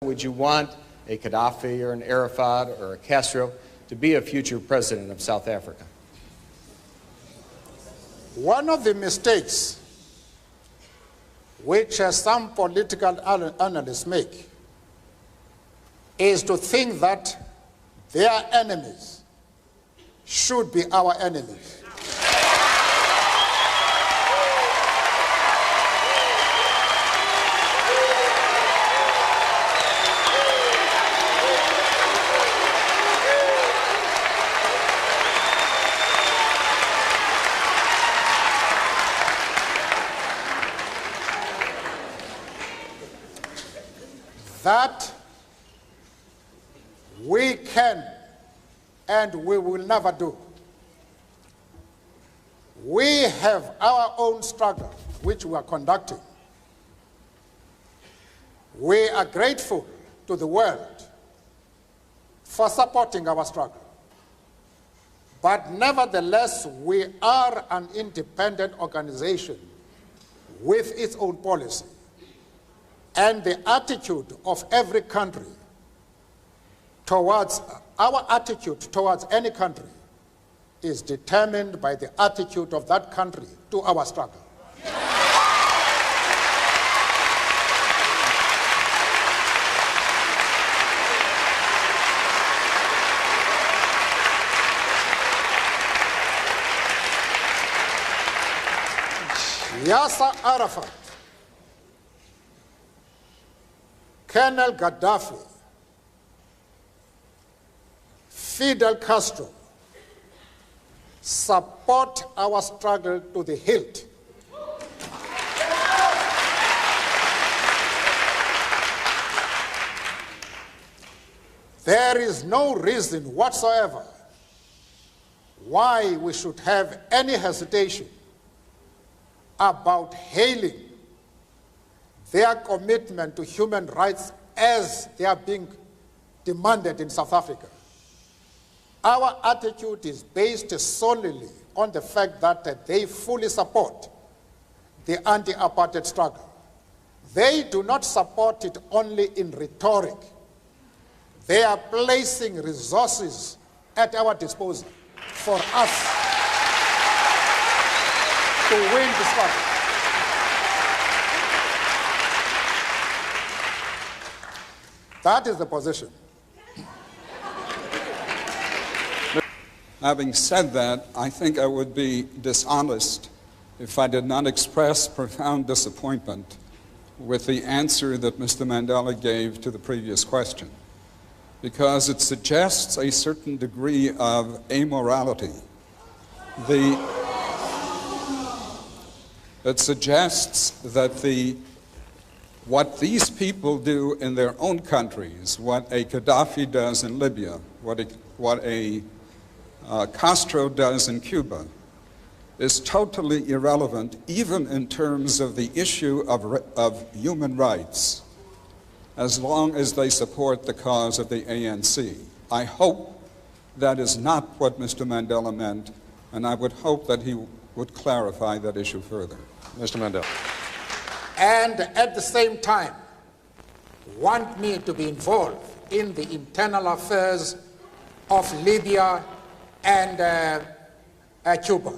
Would you want a Gaddafi or an Arafat or a Castro to be a future president of South Africa? One of the mistakes which some political analysts make is to think that their enemies should be our enemies. That we can and we will never do. We have our own struggle, which we are conducting. We are grateful to the world for supporting our struggle. But nevertheless, we are an independent organization with its own policy. And the attitude of every country towards, our attitude towards any country is determined by the attitude of that country to our struggle. Yasser Arafat, Colonel Gaddafi, Fidel Castro support our struggle to the hilt. There is no reason whatsoever why we should have any hesitation about hailing their commitment to human rights as they are being demanded in South Africa. Our attitude is based solely on the fact that they fully support the anti-apartheid struggle. They do not support it only in rhetoric. They are placing resources at our disposal for us to win the struggle. That is the position. Having said that, I think I would be dishonest if I did not express profound disappointment with the answer that Mr. Mandela gave to the previous question, because it suggests a certain degree of amorality. It suggests that what these people do in their own countries, what a Gaddafi does in Libya, what a Castro does in Cuba, is totally irrelevant, even in terms of the issue of human rights, as long as they support the cause of the ANC. I hope that is not what Mr. Mandela meant, and I would hope that he would clarify that issue further. Mr. Mandela. And at the same time, want me to be involved in the internal affairs of Libya and Cuba.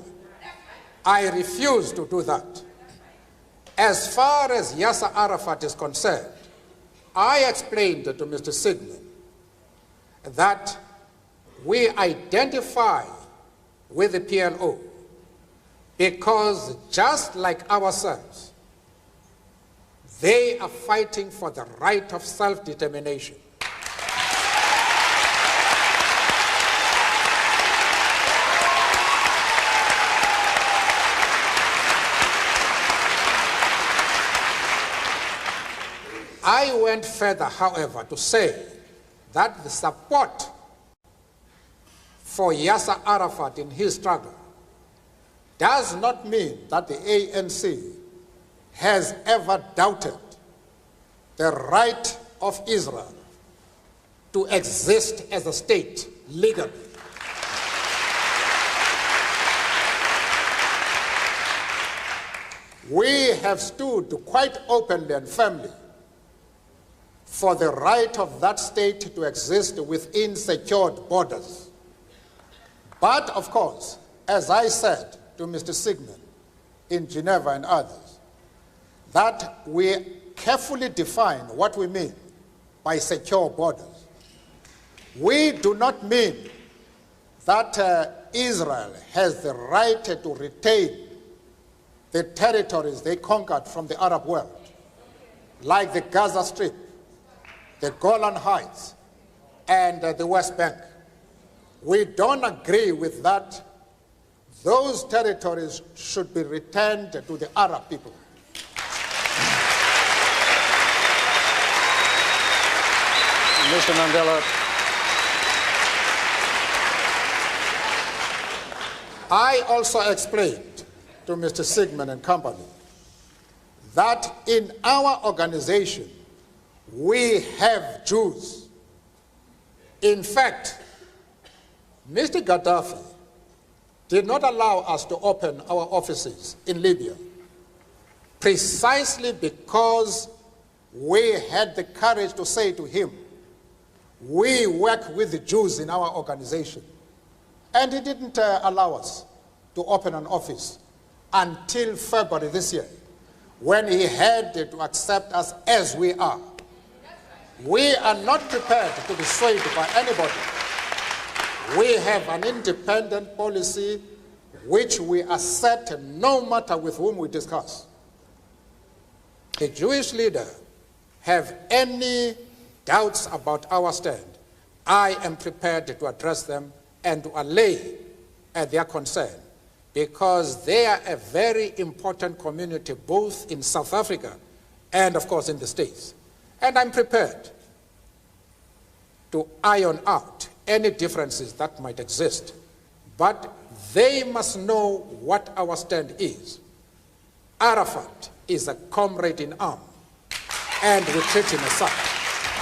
I refuse to do that. As far as Yasser Arafat is concerned, I explained to Mr. Sigmund that we identify with the PLO because just like ourselves, they are fighting for the right of self-determination. I went further, however, to say that the support for Yasser Arafat in his struggle does not mean that the ANC has ever doubted the right of Israel to exist as a state legally. We have stood quite openly and firmly for the right of that state to exist within secured borders. But, of course, as I said to Mr. Sigmund in Geneva and others, that we carefully define what we mean by secure borders. We do not mean that Israel has the right to retain the territories they conquered from the Arab world, like the Gaza Strip, the Golan Heights, and the West Bank. We don't agree with that. Those territories should be returned to the Arab people. Mr. Mandela, I also explained to Mr. Sigmund and company that in our organization we have Jews. In fact, Mr. Gaddafi did not allow us to open our offices in Libya precisely because we had the courage to say to him, we work with the Jews in our organization. And he didn't allow us to open an office until February this year, when he had to accept us as we are. We are not prepared to be swayed by anybody. We have an independent policy which we assert no matter with whom we discuss. The Jewish leader have any doubts about our stand, I am prepared to address them and to allay their concern, because they are a very important community both in South Africa and, of course, in the States. And I'm prepared to iron out any differences that might exist. But they must know what our stand is. Arafat is a comrade in arms, and we treat him as such.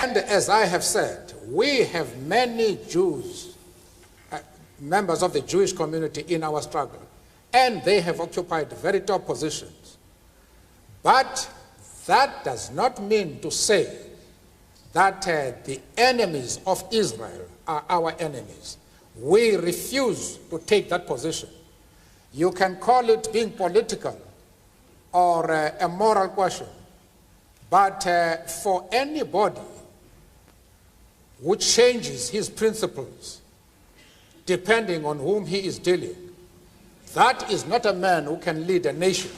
And as I have said, we have many Jews, members of the Jewish community in our struggle, and they have occupied very top positions. But that does not mean to say that the enemies of Israel are our enemies. We refuse to take that position. You can call it being political or a moral question, but for anybody who changes his principles depending on whom he is dealing, that is not a man who can lead a nation.